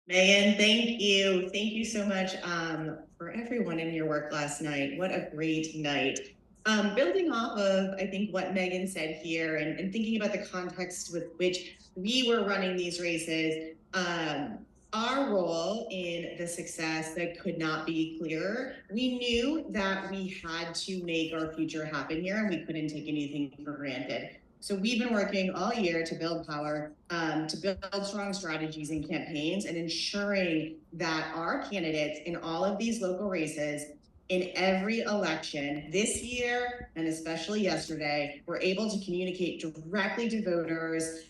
Megan, thank you. Thank you so much for everyone in your work last night. What a great night. Building off of, I think, what Megan said here and thinking about the context with which we were running these races, our role in the success that could not be clearer. We knew that we had to make our future happen here and we couldn't take anything for granted. So we've been working all year to build power, to build strong strategies and campaigns, and ensuring that our candidates in all of these local races, in every election this year, and especially yesterday, were able to communicate directly to voters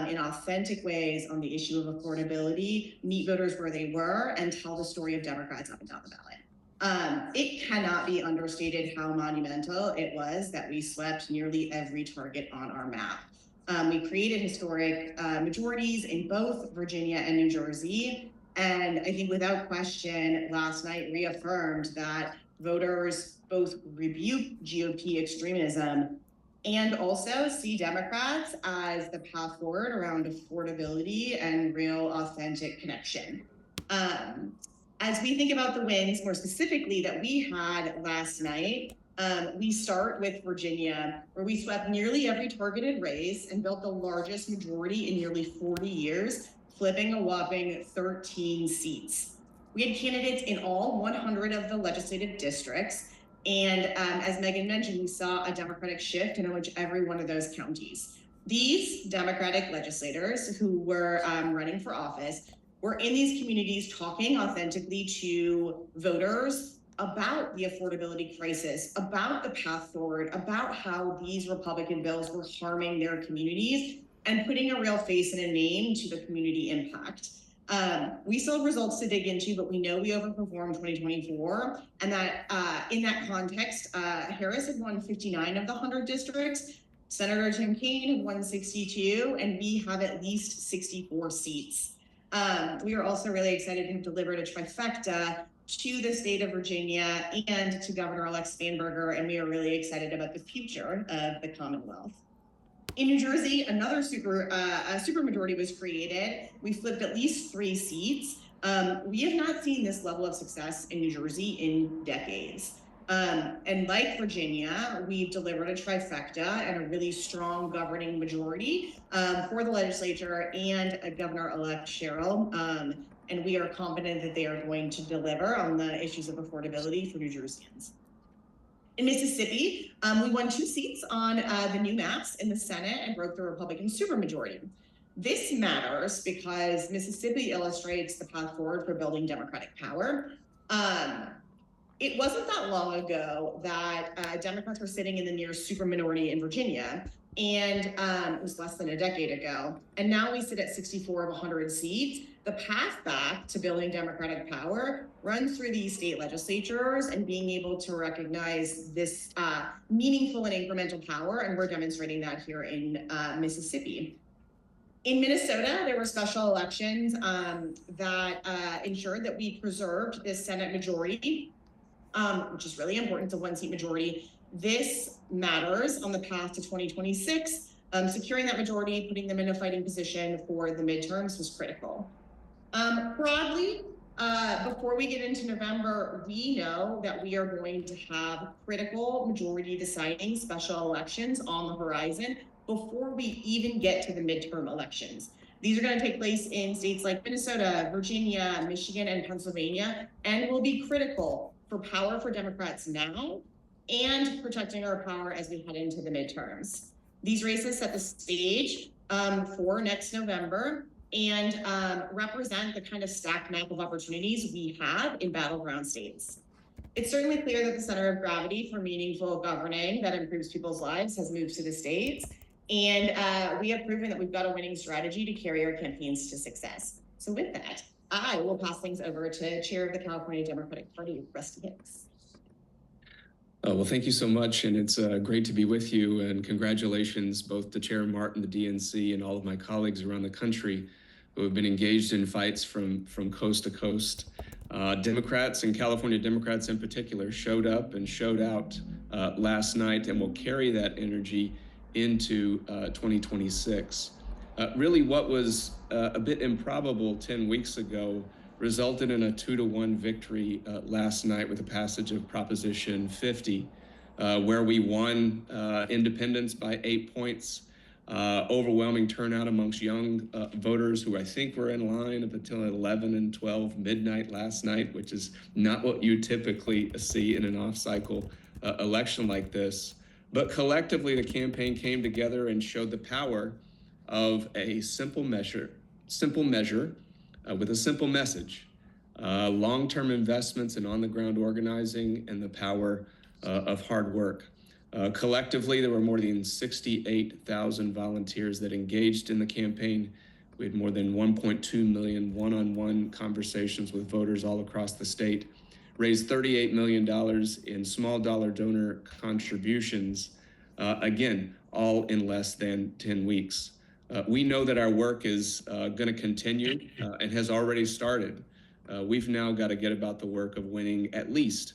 in authentic ways on the issue of affordability, meet voters where they were, and tell the story of Democrats up and down the ballot. It cannot be understated how monumental it was that we swept nearly every target on our map. We created historic majorities in both Virginia and New Jersey. And I think without question, last night reaffirmed that voters both rebuke GOP extremism and also see Democrats as the path forward around affordability and real authentic connection. As we think about the wins more specifically that we had last night, we start with Virginia, where we swept nearly every targeted race and built the largest majority in nearly 40 years, flipping a whopping 13 seats. We had candidates in all 100 of the legislative districts. And as Megan mentioned, we saw a Democratic shift in almost every one of those counties. These Democratic legislators who were running for office were in these communities talking authentically to voters about the affordability crisis, about the path forward, about how these Republican bills were harming their communities, and putting a real face and a name to the community impact. We still have results to dig into, but we know we overperformed 2024, and that in that context, Harris had won 59 of the 100 districts, Senator Tim Kaine had won 62, and we have at least 64 seats. We are also really excited to have delivered a trifecta to the state of Virginia and to Governor-elect Spanberger, and we are really excited about the future of the Commonwealth. In New Jersey, another supermajority was created. We flipped at least 3 seats. We have not seen this level of success in New Jersey in decades. And like Virginia, we've delivered a trifecta and a really strong governing majority for the legislature and Governor-elect Sherrill. And we are confident that they are going to deliver on the issues of affordability for New Jerseyans. In Mississippi, we won 2 seats on the new maps in the Senate and broke the Republican supermajority. This matters because Mississippi illustrates the path forward for building Democratic power. It wasn't that long ago that Democrats were sitting in the near super minority in Virginia, and it was less than a decade ago. And now we sit at 64 of 100 seats. The path back to building Democratic power runs through these state legislatures and being able to recognize this meaningful and incremental power, and we're demonstrating that here in Mississippi. In Minnesota, there were special elections that ensured that we preserved this Senate majority, which is really important. It's a 1-seat majority. This matters on the path to 2026. Securing that majority, putting them in a fighting position for the midterms was critical. Broadly, before we get into November, we know that we are going to have critical majority deciding special elections on the horizon before we even get to the midterm elections. These are going to take place in states like Minnesota, Virginia, Michigan, and Pennsylvania, and will be critical for power for Democrats now and protecting our power as we head into the midterms. These races set the stage for next November and represent the kind of stacked map of opportunities we have in battleground states. It's certainly clear that the center of gravity for meaningful governing that improves people's lives has moved to the states, and we have proven that we've got a winning strategy to carry our campaigns to success. So with that, I will pass things over to Chair of the California Democratic Party, Rusty Hicks. Well, thank you so much, and it's great to be with you, and congratulations both to Chair Martin, the DNC, and all of my colleagues around the country who have been engaged in fights from coast to coast. Democrats, and California Democrats in particular, showed up and showed out last night and will carry that energy into 2026. Really, what was a bit improbable 10 weeks ago resulted in a 2-1 victory last night with the passage of Proposition 50, where we won independence by 8 points. Overwhelming turnout amongst young voters who I think were in line up until 11 and 12 midnight last night, which is not what you typically see in an off-cycle election like this. But collectively, the campaign came together and showed the power of a simple measure with a simple message, long-term investments in on-the-ground organizing and the power of hard work. Collectively, there were more than 68,000 volunteers that engaged in the campaign. We had more than 1.2 million one-on-one conversations with voters all across the state, raised $38 million in small dollar donor contributions, again, all in less than 10 weeks. We know that our work is going to continue and has already started. We've now got to get about the work of winning at least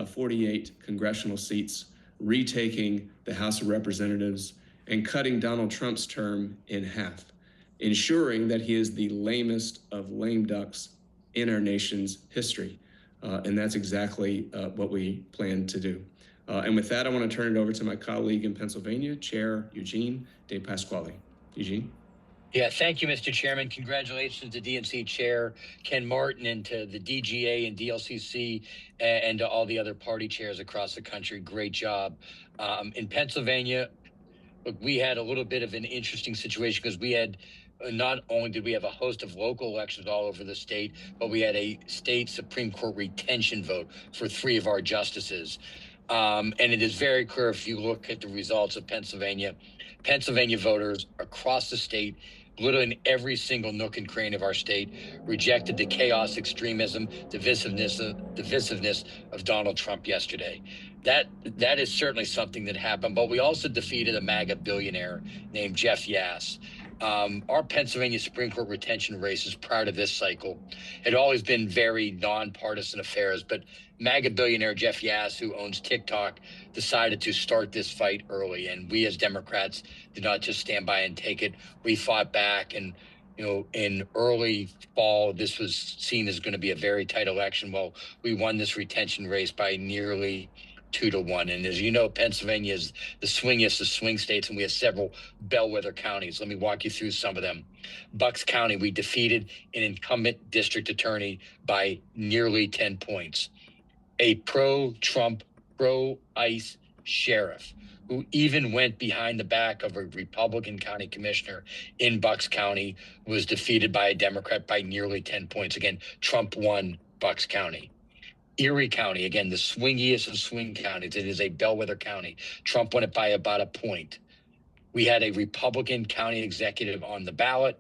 48 congressional seats, retaking the House of Representatives, and cutting Donald Trump's term in half, ensuring that he is the lamest of lame ducks in our nation's history. And that's exactly what we plan to do. And with that, I want to turn it over to my colleague in Pennsylvania, Chair Eugene De Pasquale. Eugene? Yeah, thank you, Mr. Chairman. Congratulations to DNC Chair Ken Martin and to the DGA and DLCC and to all the other party chairs across the country. Great job. In Pennsylvania, look, we had a little bit of an interesting situation because we had not only did we have a host of local elections all over the state, but we had a state Supreme Court retention vote for 3 of our justices. And it is very clear if you look at the results of Pennsylvania voters across the state, literally in every single nook and cranny of our state, rejected the chaos, extremism, divisiveness of Donald Trump yesterday. That is certainly something that happened, but we also defeated a MAGA billionaire named Jeff Yass. Our Pennsylvania Supreme Court retention races prior to this cycle had always been very nonpartisan affairs, but MAGA billionaire Jeff Yass, who owns TikTok, decided to start this fight early. And we as Democrats did not just stand by and take it. We fought back. And, in early fall, this was seen as going to be a very tight election. Well, we won this retention race by nearly 2-1. And as you know, Pennsylvania is the swingiest of swing states, and we have several bellwether counties. Let me walk you through some of them. Bucks County, we defeated an incumbent district attorney by nearly 10 points. A pro-Trump, pro-ICE sheriff who even went behind the back of a Republican county commissioner in Bucks County was defeated by a Democrat by nearly 10 points. Again, Trump won Bucks County. Erie County, again, the swingiest of swing counties. It is a bellwether county. Trump won it by about a point. We had a Republican county executive on the ballot,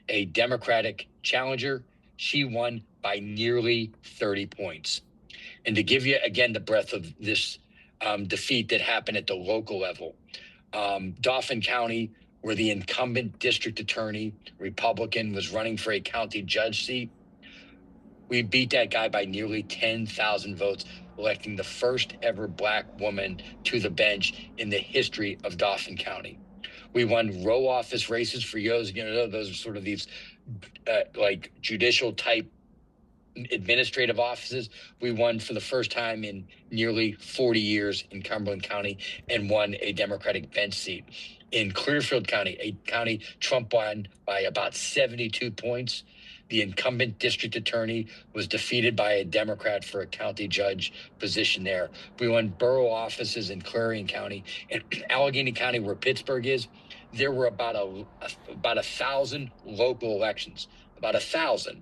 a Democratic challenger. She won by nearly 30 points. And to give you, again, the breadth of this defeat that happened at the local level, Dauphin County, where the incumbent district attorney, Republican, was running for a county judge seat, we beat that guy by nearly 10,000 votes, electing the first ever Black woman to the bench in the history of Dauphin County. We won row office races for those are sort of these like judicial type administrative offices. We won for the first time in nearly 40 years in Cumberland County and won a Democratic bench seat. In Clearfield County, a county Trump won by about 72 points. The incumbent district attorney was defeated by a Democrat for a county judge position there. We won borough offices in Clarion County and Allegheny County, where Pittsburgh is. There were about 1,000 local elections, about 1,000.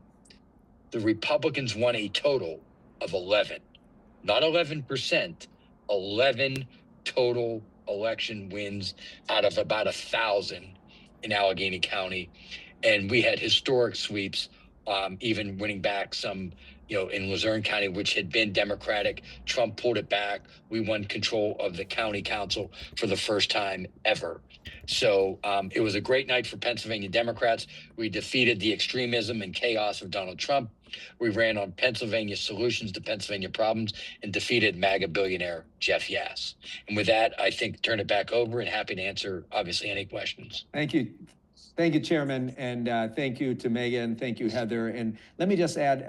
The Republicans won a total of 11, not 11%, 11 total election wins out of about 1,000 in Allegheny County. And we had historic sweeps even winning back some, in Luzerne County, which had been Democratic. Trump pulled it back. We won control of the county council for the first time ever. So it was a great night for Pennsylvania Democrats. We defeated the extremism and chaos of Donald Trump. We ran on Pennsylvania solutions to Pennsylvania problems and defeated MAGA billionaire Jeff Yass. And with that, I think turn it back over and happy to answer, obviously, any questions. Thank you. Thank you, Chairman, and thank you to Megan. Thank you, Heather. And let me just add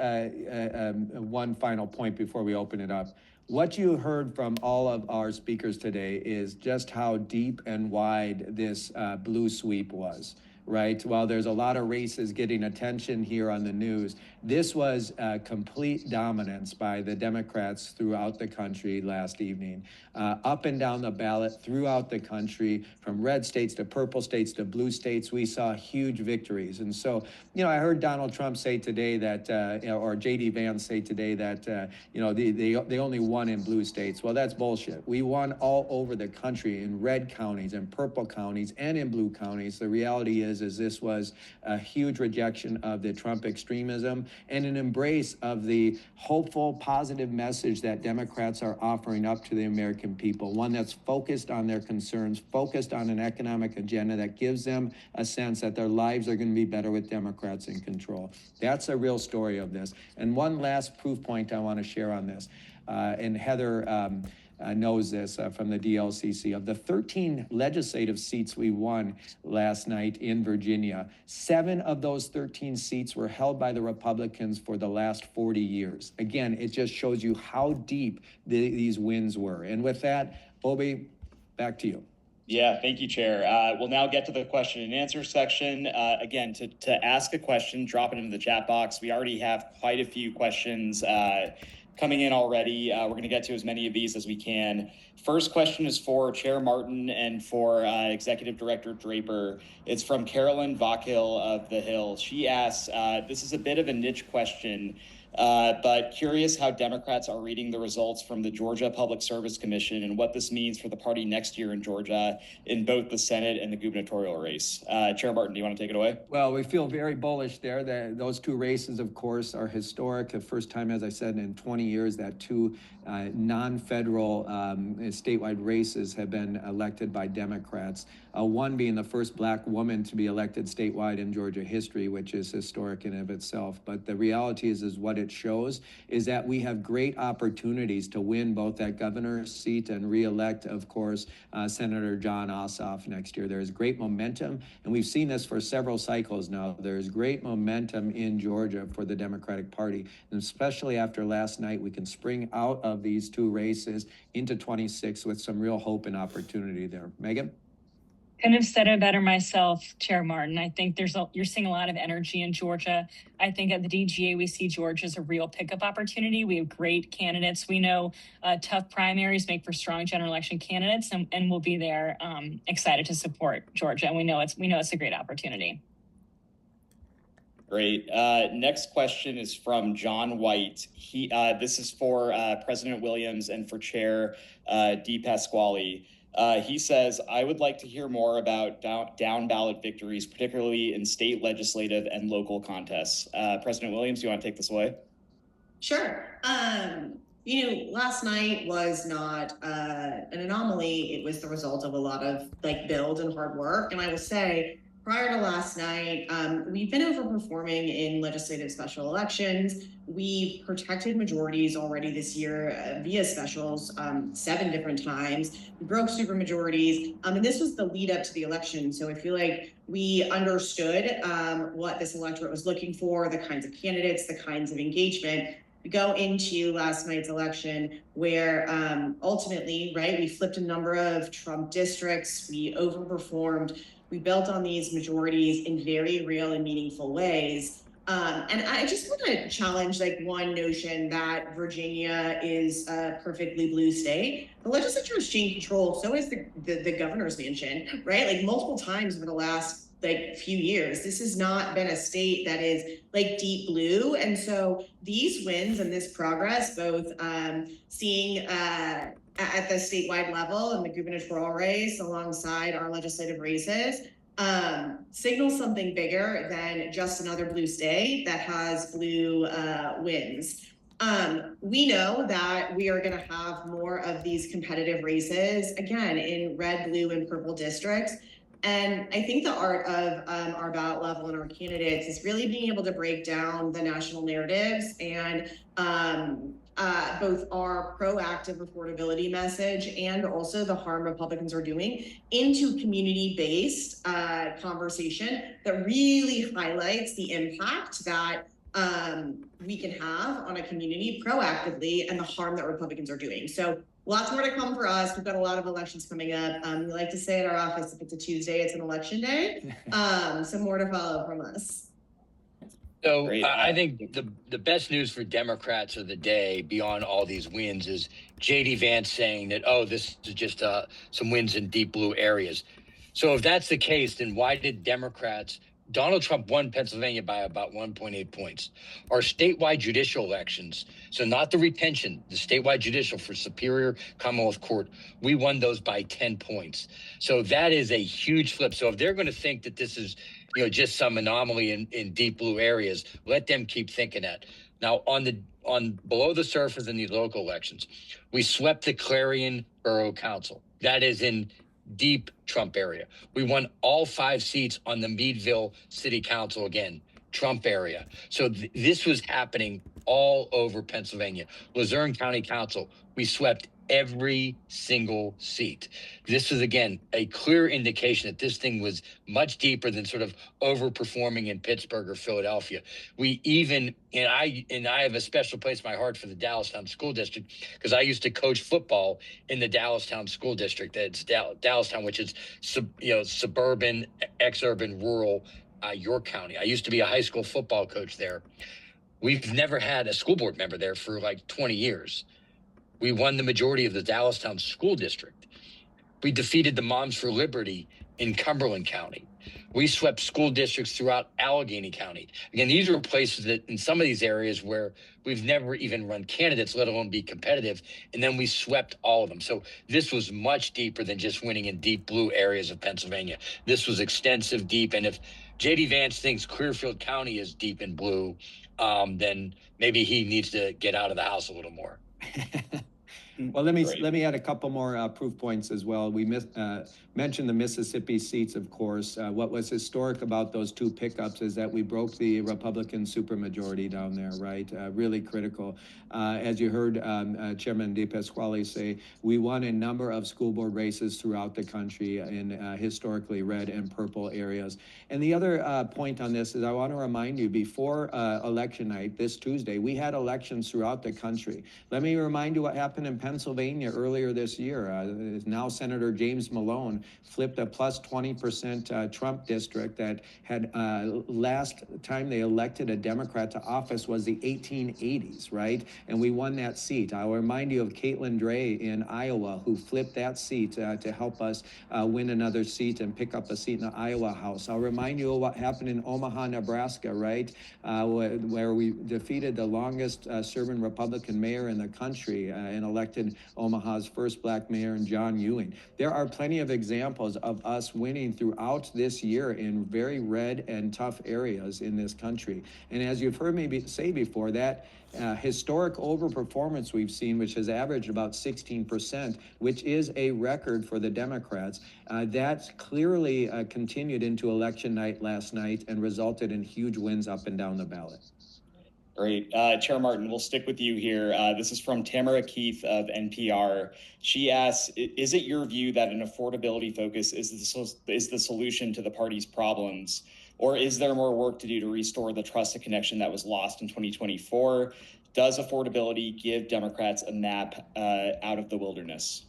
one final point before we open it up. What you heard from all of our speakers today is just how deep and wide this blue sweep was. Right? While there's a lot of races getting attention here on the news, this was complete dominance by the Democrats throughout the country last evening. Up and down the ballot throughout the country, from red states to purple states to blue states, we saw huge victories. And so, I heard Donald Trump say today that, or J.D. Vance say today that, they only won in blue states. Well, that's bullshit. We won all over the country in red counties and purple counties and in blue counties. The reality is this was a huge rejection of the Trump extremism and an embrace of the hopeful, positive message that Democrats are offering up to the American people, one that's focused on their concerns, focused on an economic agenda that gives them a sense that their lives are going to be better with Democrats in control. That's a real story of this. And one last proof point I want to share on this, and Heather knows this from the DLCC. Of the 13 legislative seats we won last night in Virginia, 7 of those 13 seats were held by the Republicans for the last 40 years. Again, it just shows you how deep these wins were. And with that, Obi, back to you. Yeah, thank you, Chair. We'll now get to the question and answer section. Again, to ask a question, drop it into the chat box. We already have quite a few questions coming in already. We're going to get to as many of these as we can. First question is for Chair Martin and for Executive Director Draper. It's from Carolyn Vachill of The Hill. She asks, this is a bit of a niche question, but curious how Democrats are reading the results from the Georgia Public Service Commission and what this means for the party next year in Georgia in both the Senate and the gubernatorial race. Chair Martin, do you want to take it away? Well, we feel very bullish there. Those 2 races, of course, are historic. The first time, as I said, in 20 years that 2 non-federal statewide races have been elected by Democrats. One being the first Black woman to be elected statewide in Georgia history, which is historic in and of itself. But the reality is what it shows is that we have great opportunities to win both that governor's seat and re-elect, of course, Senator Jon Ossoff next year. There's great momentum, and we've seen this for several cycles now. There's great momentum in Georgia for the Democratic Party, and especially after last night, we can spring out of these 2 races into 26 with some real hope and opportunity there. Megan? Couldn't have said it better myself, Chair Martin. I think you're seeing a lot of energy in Georgia. I think at the DGA, we see Georgia as a real pickup opportunity. We have great candidates. We know tough primaries make for strong general election candidates, and we'll be there excited to support Georgia. And we know it's a great opportunity. Great. Next question is from John White. This is for President Williams and for Chair DePasquale. He says, I would like to hear more about down ballot victories, particularly in state legislative and local contests. President Williams, do you want to take this away? Sure. Last night was not an anomaly. It was the result of a lot of build and hard work. And I will say, prior to last night, we've been overperforming in legislative special elections. We protected majorities already this year via specials 7 different times. We broke super majorities, and this was the lead up to the election. So I feel like we understood what this electorate was looking for, the kinds of candidates, the kinds of engagement. We go into last night's election where ultimately, right, we flipped a number of Trump districts, we overperformed. We built on these majorities in very real and meaningful ways. And I just want to challenge one notion that Virginia is a perfectly blue state. The legislature has changed control, so is the governor's mansion, right? Multiple times over the last few years. This has not been a state that is deep blue. And so these wins and this progress, both seeing at the statewide level and the gubernatorial race alongside our legislative races, signals something bigger than just another blue state that has blue wins. We know that we are going to have more of these competitive races, again, in red, blue, and purple districts. And I think the art of our ballot level and our candidates is really being able to break down the national narratives and both our proactive affordability message and also the harm Republicans are doing into community-based conversation that really highlights the impact that we can have on a community proactively and the harm that Republicans are doing. So lots more to come for us. We've got a lot of elections coming up. We like to say at our office, if it's a Tuesday, it's an election day. So more to follow from us. So Great. I think the best news for Democrats of the day, beyond all these wins, is J.D. Vance saying that, oh, this is just some wins in deep blue areas. So if that's the case, then why did Democrats? Donald Trump won Pennsylvania by about 1.8 points. Our statewide judicial elections, so not the retention, the statewide judicial for Superior Commonwealth Court, we won those by 10 points. So that is a huge flip. So if they're going to think that this is, just some anomaly in deep blue areas, let them keep thinking that. Now, on below the surface in these local elections, we swept the Clarion Borough Council. That is in deep Trump area. We won all 5 seats on the Meadville City Council, again, Trump area. So this was happening all over Pennsylvania. Luzerne County Council, we swept every single seat. This is, again, a clear indication that this thing was much deeper than sort of overperforming in Pittsburgh or Philadelphia. We even, and I have a special place in my heart for the Dallastown School District because I used to coach football in the Dallastown School District. That's Dallastown, which is suburban, exurban, rural York County. I used to be a high school football coach there. We've never had a school board member there for like 20 years. We won the majority of the Dallastown School District. We defeated the Moms for Liberty in Cumberland County. We swept school districts throughout Allegheny County. Again, these are places that in some of these areas where we've never even run candidates, let alone be competitive. And then we swept all of them. So this was much deeper than just winning in deep blue areas of Pennsylvania. This was extensive, deep. And if J.D. Vance thinks Clearfield County is deep in blue, then maybe he needs to get out of the house a little more. Well, let me add a couple more proof points as well. We mentioned the Mississippi seats, of course. What was historic about those 2 pickups is that we broke the Republican supermajority down there, right? Really critical. As you heard Chairman DePasquale say, we won a number of school board races throughout the country in historically red and purple areas. And the other point on this is I want to remind you, before election night, this Tuesday, we had elections throughout the country. Let me remind you what happened in Pennsylvania earlier this year. Now Senator James Malone flipped a plus 20% Trump district that had last time they elected a Democrat to office was the 1880s, right? And we won that seat. I'll remind you of Caitlin Dray in Iowa, who flipped that seat to help us win another seat and pick up a seat in the Iowa House. I'll remind you of what happened in Omaha, Nebraska, right? Where we defeated the longest serving Republican mayor in the country and elected Omaha's first black mayor, John Ewing. There are plenty of examples of us winning throughout this year in very red and tough areas in this country. And as you've heard me say before, that historic overperformance we've seen, which has averaged about 16%, which is a record for the Democrats, that clearly continued into election night last night and resulted in huge wins up and down the ballot. Great. Chair Martin, we'll stick with you here. This is from Tamara Keith of NPR. She asks, is it your view that an affordability focus is the solution to the party's problems? Or is there more work to do to restore the trust and connection that was lost in 2024? Does affordability give Democrats a map out of the wilderness?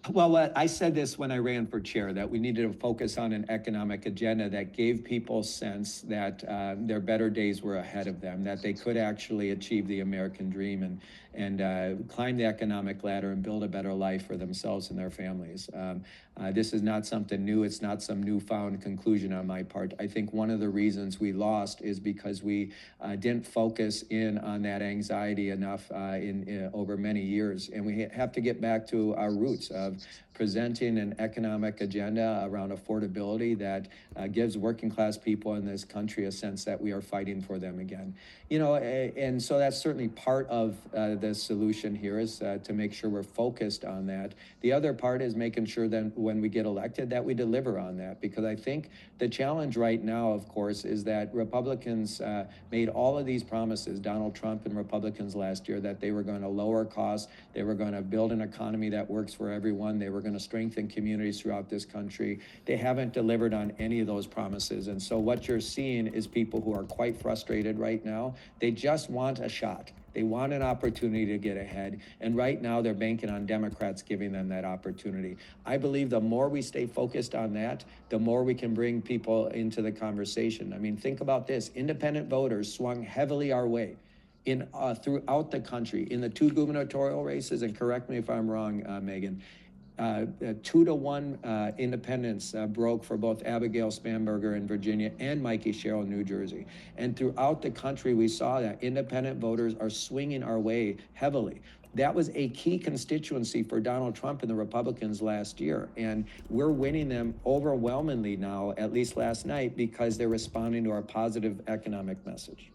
Well, I said this when I ran for chair, that we needed to focus on an economic agenda that gave people sense that their better days were ahead of them, that they could actually achieve the American dream and climb the economic ladder and build a better life for themselves and their families. This is not something new. It's not some newfound conclusion on my part. I think one of the reasons we lost is because we didn't focus in on that anxiety enough over many years. And we have to get back to our roots of presenting an economic agenda around affordability that gives working class people in this country a sense that we are fighting for them again. You know, and so that's certainly part of the solution here is to make sure we're focused on that. The other part is making sure that when we get elected that we deliver on that, because I think the challenge right now, of course, is that Republicans made all of these promises, Donald Trump and Republicans last year, that they were going to lower costs, they were going to build an economy that works for everyone, they were going to strengthen communities throughout this country. They haven't delivered on any of those promises. And so what you're seeing is people who are quite frustrated right now. They just want a shot. They want an opportunity to get ahead. And right now they're banking on Democrats giving them that opportunity. I believe the more we stay focused on that, the more we can bring people into the conversation. I mean, think about this. Independent voters swung heavily our way in throughout the country in the 2 gubernatorial races, and correct me if I'm wrong, Megan, 2-1 independents broke for both Abigail Spanberger in Virginia and Mikey Sherrill in New Jersey. And throughout the country, we saw that independent voters are swinging our way heavily. That was a key constituency for Donald Trump and the Republicans last year. And we're winning them overwhelmingly now, at least last night, because they're responding to our positive economic message.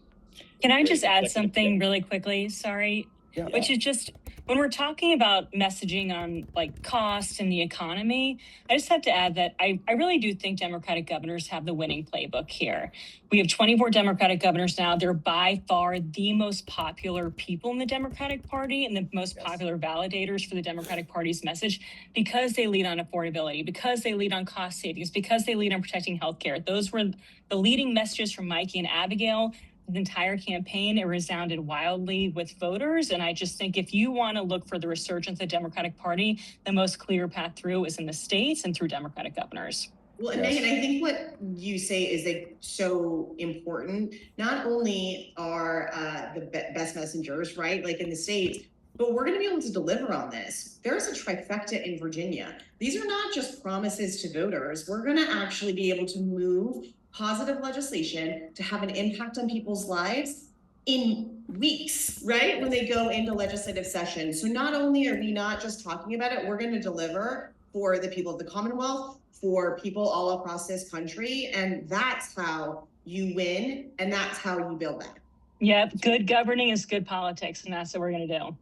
Can I just add something really quickly? Sorry. Yeah. Which is just when we're talking about messaging on like cost and the economy, I just have to add that I really do think Democratic governors have the winning playbook here. We have 24 Democratic governors now. They're by far the most popular people in the Democratic Party and the most popular validators for the Democratic Party's message because they lead on affordability, because they lead on cost savings, because they lead on protecting healthcare. Those were the leading messages from Mikey and Abigail. The entire campaign, it resounded wildly with voters. And I just think if you want to look for the resurgence of the Democratic Party, the most clear path through is in the states and through Democratic governors. Well, and Megan, I think what you say is like so important. Not only are the best messengers, right, like in the states, but we're going to be able to deliver on this. There's a trifecta in Virginia. These are not just promises to voters. We're going to actually be able to move positive legislation to have an impact on people's lives in weeks, right? When they go into legislative session. So not only are we not just talking about it, we're going to deliver for the people of the Commonwealth, for people all across this country. And that's how you win. And that's how you build that. Yep. Good governing is good politics. And that's what we're going to do.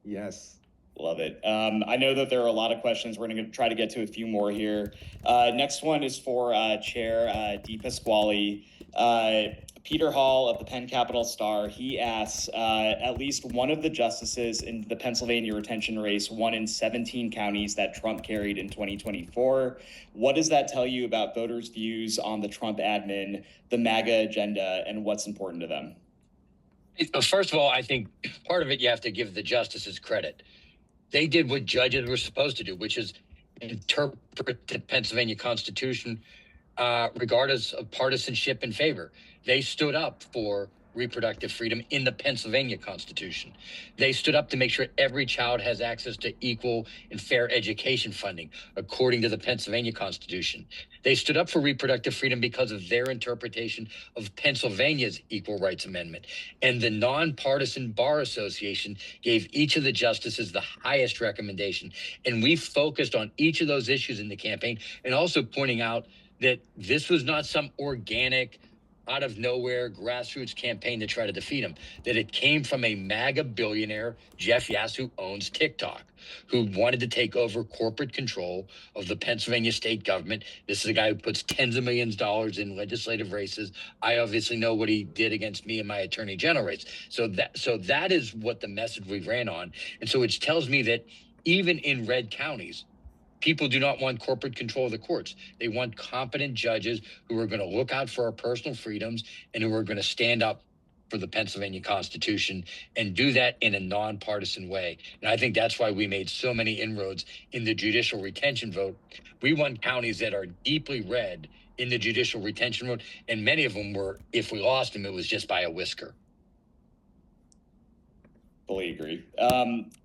Yes. Love it. I know that there are a lot of questions. We're going to try to get to a few more here. Next one is for Chair DePasquale. Peter Hall of the Penn Capital Star, he asks, at least one of the justices in the Pennsylvania retention race won in 17 counties that Trump carried in 2024. What does that tell you about voters' views on the Trump admin, the MAGA agenda, and what's important to them? First of all, I think part of it you have to give the justices credit. They did what judges were supposed to do, which is interpret the Pennsylvania Constitution regardless of partisanship in favor. They stood up for reproductive freedom in the Pennsylvania Constitution. They stood up to make sure every child has access to equal and fair education funding, according to the Pennsylvania Constitution. They stood up for reproductive freedom because of their interpretation of Pennsylvania's Equal Rights Amendment. And the Nonpartisan Bar Association gave each of the justices the highest recommendation. And we focused on each of those issues in the campaign, and also pointing out that this was not some organic, out of nowhere grassroots campaign to try to defeat him, that it came from a MAGA billionaire, Jeff Yass, who owns TikTok, who wanted to take over corporate control of the Pennsylvania state government. This is a guy who puts tens of millions of dollars in legislative races. I obviously know what he did against me in my attorney general race. So that is what the message we ran on. And so it tells me that even in red counties, people do not want corporate control of the courts. They want competent judges who are going to look out for our personal freedoms and who are going to stand up for the Pennsylvania Constitution and do that in a nonpartisan way. And I think that's why we made so many inroads in the judicial retention vote. We won counties that are deeply red in the judicial retention vote, and many of them were, if we lost them, it was just by a whisker. Fully agree.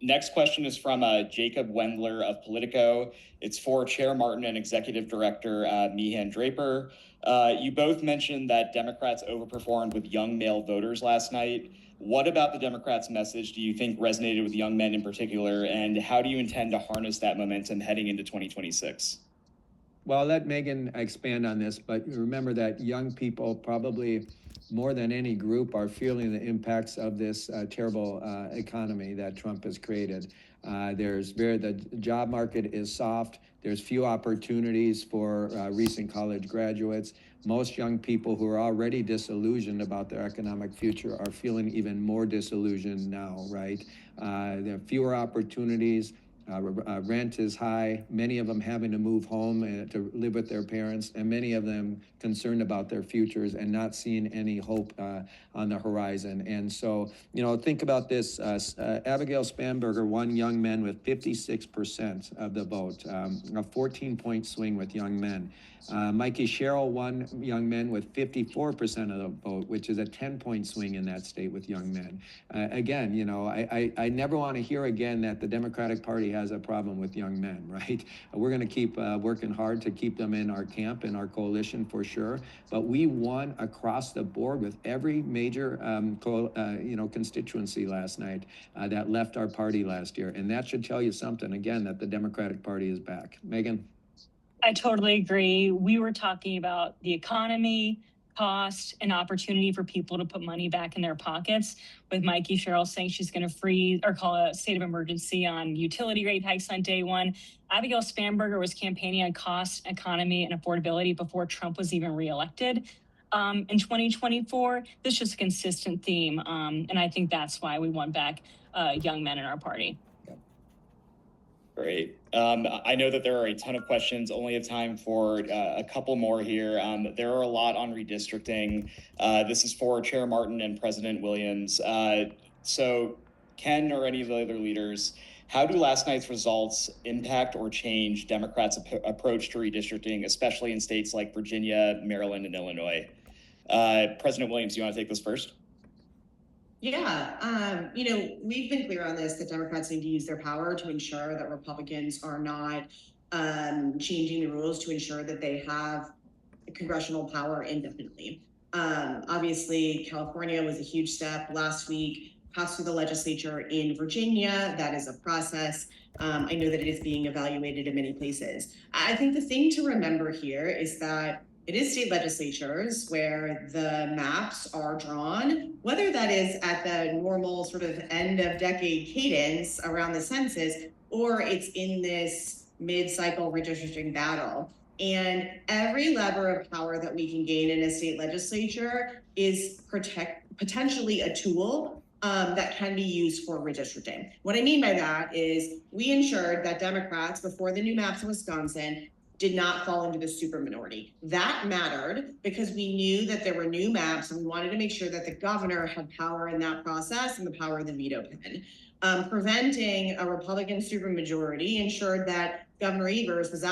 Next question is from Jacob Wendler of Politico. It's for Chair Martin and Executive Director Meehan Draper. You both mentioned that Democrats overperformed with young male voters last night. What about the Democrats' message do you think resonated with young men in particular, and how do you intend to harness that momentum heading into 2026? Well, I'll let Megan expand on this, but remember that young people probably more than any group are feeling the impacts of this terrible economy that Trump has created. The job market is soft. There's few opportunities for recent college graduates. Most young people who are already disillusioned about their economic future are feeling even more disillusioned now, right? There are fewer opportunities. Rent is high, many of them having to move home to live with their parents, and many of them concerned about their futures and not seeing any hope on the horizon. And so, think about this. Abigail Spanberger won young men with 56% of the vote, a 14-point swing with young men. Mikey Sherrill won young men with 54% of the vote, which is a 10-point swing in that state with young men. Again, I never want to hear again that the Democratic Party has a problem with young men, right? We're going to keep working hard to keep them in our camp, in our coalition for sure. But we won across the board with every major constituency last night that left our party last year. And that should tell you something, again, that the Democratic Party is back. Megan? I totally agree. We were talking about the economy, cost, and opportunity for people to put money back in their pockets, with Mikey Sherrill saying she's going to freeze or call a state of emergency on utility rate hikes on day one. Abigail Spanberger was campaigning on cost, economy, and affordability before Trump was even reelected. In 2024, this is just a consistent theme. And I think that's why we won back young men in our party. Great. I know that there are a ton of questions, only have time for a couple more here. There are a lot on redistricting. This is for Chair Martin and President Williams. So Ken or any of the other leaders, how do last night's results impact or change Democrats' approach to redistricting, especially in states like Virginia, Maryland, and Illinois? President Williams, do you want to take this first? Yeah, we've been clear on this, that Democrats need to use their power to ensure that Republicans are not changing the rules to ensure that they have congressional power indefinitely. Obviously, California was a huge step last week, passed through the legislature in Virginia. That is a process. I know that it is being evaluated in many places. I think the thing to remember here is that it is state legislatures where the maps are drawn, whether that is at the normal sort of end of decade cadence around the census, or it's in this mid-cycle redistricting battle. And every lever of power that we can gain in a state legislature is potentially a tool that can be used for redistricting. What I mean by that is we ensured that Democrats, before the new maps in Wisconsin, did not fall into the super minority. That mattered because we knew that there were new maps and we wanted to make sure that the governor had power in that process and the power of the veto pen. Preventing a Republican supermajority ensured that Governor Evers was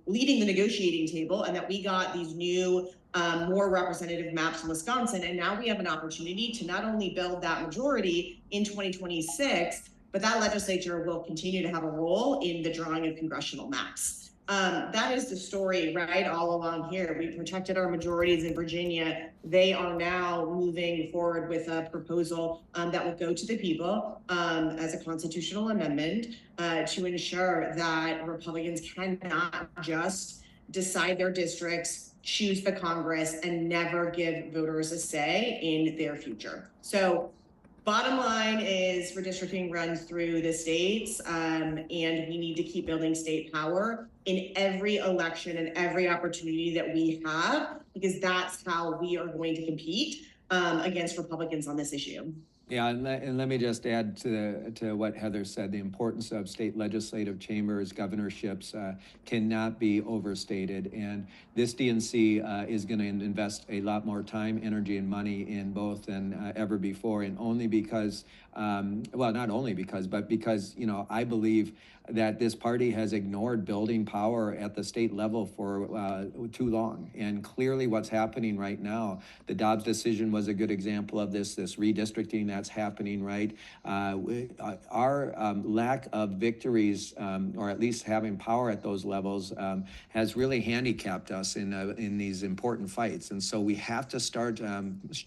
leading the negotiating table, and that we got these new, more representative maps in Wisconsin. And now we have an opportunity to not only build that majority in 2026, but that legislature will continue to have a role in the drawing of congressional maps. That is the story, right, all along here. We protected our majorities in Virginia. They are now moving forward with a proposal that will go to the people as a constitutional amendment to ensure that Republicans cannot just decide their districts, choose the Congress, and never give voters a say in their future. So bottom line is redistricting runs through the states, and we need to keep building state power in every election and every opportunity that we have, because that's how we are going to compete against Republicans on this issue. Yeah, and let me just add to what Heather said. The importance of state legislative chambers, governorships cannot be overstated. And this DNC is going to invest a lot more time, energy, and money in both than ever before. And only because, well, not only because, but because, I believe that this party has ignored building power at the state level for too long. And clearly what's happening right now, the Dobbs decision was a good example of this redistricting that that's happening, right? Our lack of victories, or at least having power at those levels, has really handicapped us in these important fights. And so we have to start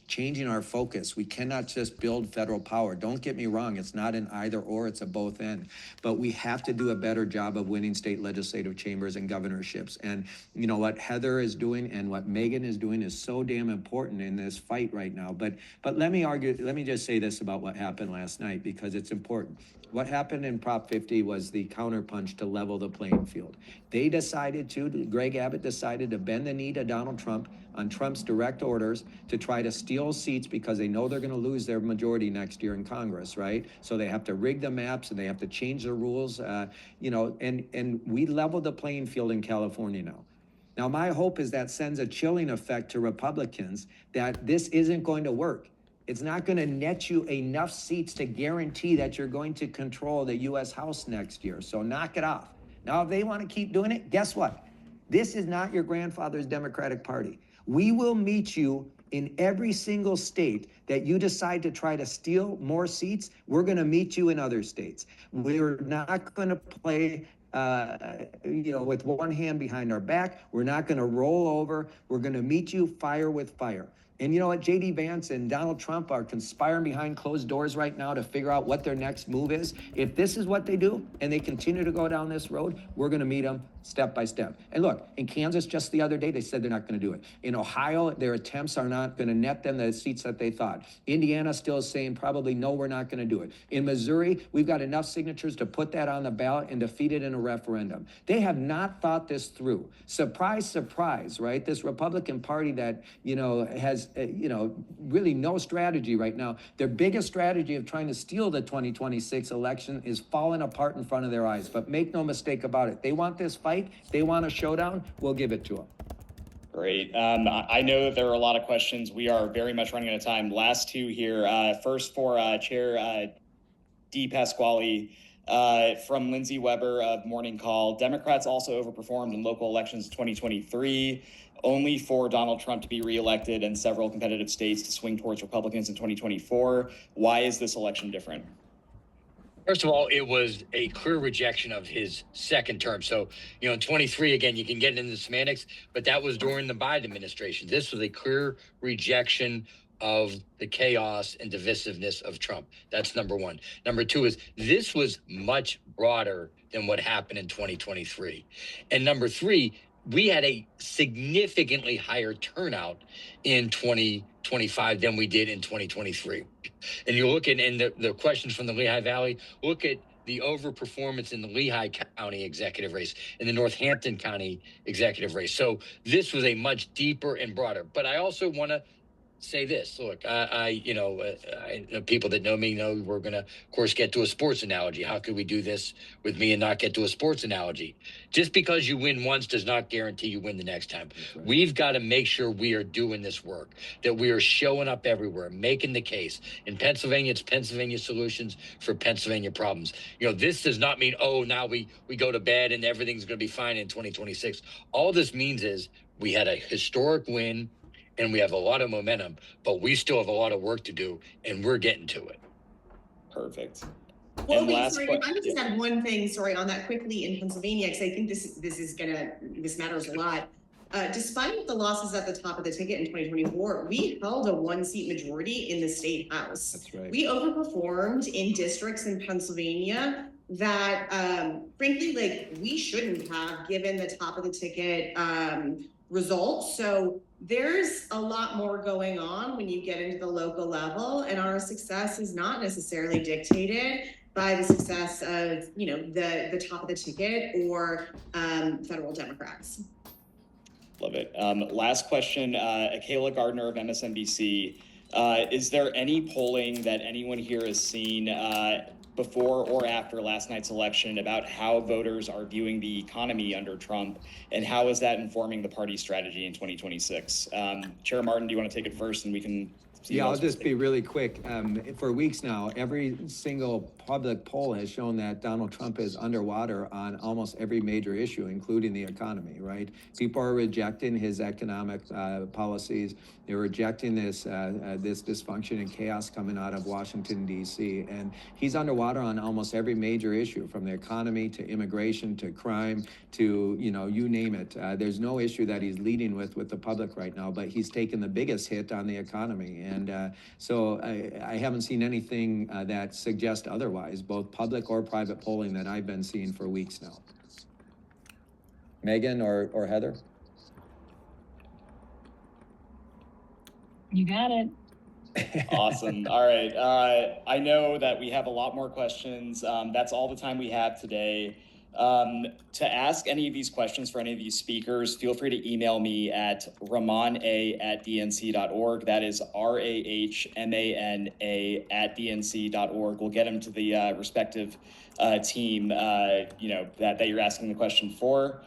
changing our focus. We cannot just build federal power. Don't get me wrong, it's not an either or, it's a both and. But we have to do a better job of winning state legislative chambers and governorships. And you know what Heather is doing and what Megan is doing is so damn important in this fight right now. But let me just say this about what happened last night, because it's important. What happened in Prop 50 was the counterpunch to level the playing field. They decided to, Greg Abbott decided to bend the knee to Donald Trump on Trump's direct orders to try to steal seats because they know they're going to lose their majority next year in Congress, right? So they have to rig the maps and they have to change the rules, you know, and we leveled the playing field in California now. Now, my hope is that sends a chilling effect to Republicans that this isn't going to work. It's not going to net you enough seats to guarantee that you're going to control the U.S. House next year. So knock it off. Now, if they want to keep doing it, guess what? This is not your grandfather's Democratic Party. We will meet you in every single state that you decide to try to steal more seats. We're going to meet you in other states. We're not going to play you know, with one hand behind our back. We're not going to roll over. We're going to meet you fire with fire. And you know what? J.D. Vance and Donald Trump are conspiring behind closed doors right now to figure out what their next move is. If this is what they do and they continue to go down this road, we're going to meet them step by step. And look, in Kansas just the other day, they said they're not going to do it. In Ohio, their attempts are not going to net them the seats that they thought. Indiana still is saying probably no, we're not going to do it. In Missouri, we've got enough signatures to put that on the ballot and defeat it in a referendum. They have not thought this through. Surprise, surprise, right? This Republican Party that, you know, has, you know, really no strategy right now. Their biggest strategy of trying to steal the 2026 election is falling apart in front of their eyes. But make no mistake about it. They want this fight. They want a showdown. We'll give it to them. Great. I know that there are a lot of questions. We are very much running out of time. Last two here. First for Chair D. Pasquale from Lindsay Weber of Morning Call. Democrats also overperformed in local elections in 2023, only for Donald Trump to be reelected and several competitive states to swing towards Republicans in 2024. Why is this election different? First of all, it was a clear rejection of his second term. So, you know, in 23, again, you can get into the semantics, but that was during the Biden administration. This was a clear rejection of the chaos and divisiveness of Trump. That's number one. Number two is this was much broader than what happened in 2023. And number three, we had a significantly higher turnout in 2025 than we did in 2023. And you look at, and the questions from the Lehigh Valley, look at the overperformance in the Lehigh County executive race, in the Northampton County executive race. So this was a much deeper and broader. But I also want to say this. Look, people that know me know we're going to, of course, get to a sports analogy. How could we do this with me and not get to a sports analogy? Just because you win once does not guarantee you win the next time. Right. We've got to make sure we are doing this work, that we are showing up everywhere, making the case. In Pennsylvania, it's Pennsylvania solutions for Pennsylvania problems. You know, this does not mean, oh, now we go to bed and everything's going to be fine in 2026. All this means is we had a historic win, and we have a lot of momentum, but we still have a lot of work to do, and we're getting to it. Perfect. Well, wait, sorry, if I could just add one thing, sorry, on that quickly in Pennsylvania, because I think this matters a lot. Despite the losses at the top of the ticket in 2024, we held a 1-seat majority in the state house. That's right. We overperformed in districts in Pennsylvania that, frankly, like we shouldn't have given the top of the ticket results. So there's a lot more going on when you get into the local level, and our success is not necessarily dictated by the success of, you know, the top of the ticket or federal Democrats. Love it. Last question, Kayla Gardner of MSNBC. Is there any polling that anyone here has seen before or after last night's election about how voters are viewing the economy under Trump, and how is that informing the party's strategy in 2026? Chair Martin, do you want to take it first, and we can Yeah, I'll just be really quick. For weeks now, every single public poll has shown that Donald Trump is underwater on almost every major issue, including the economy, right? People are rejecting his economic policies. They're rejecting this dysfunction and chaos coming out of Washington, D.C. And he's underwater on almost every major issue, from the economy to immigration to crime to, you name it. There's no issue that he's leading with the public right now, but he's taken the biggest hit on the economy. And so I haven't seen anything that suggests otherwise, both public or private polling that I've been seeing for weeks now. Megan or Heather? You got it. Awesome. All right. I know that we have a lot more questions. That's all the time we have today. To ask any of these questions for any of these speakers, feel free to email me at rahmana@dnc.org. That is RAHMANA@dnc.org. We'll get them to the respective team, that you're asking the question for.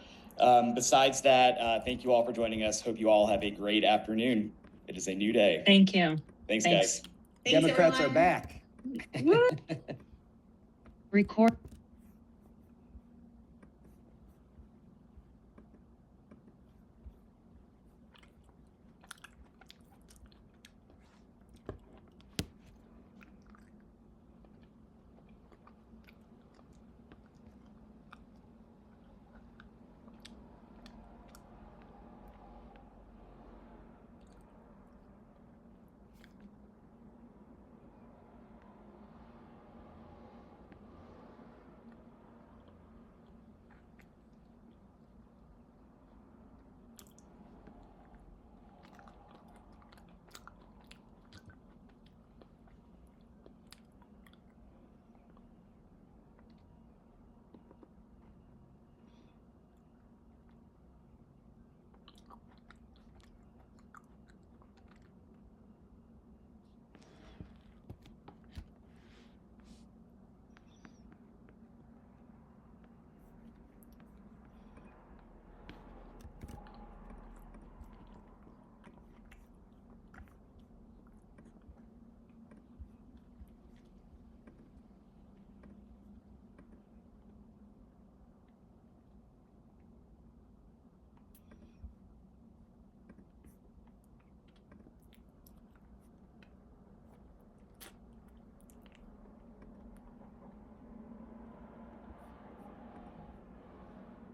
Besides that, thank you all for joining us. Hope you all have a great afternoon. It is a new day. Thank you. Thanks, Thanks. guys. Thanks, Democrats everyone. are back. Record.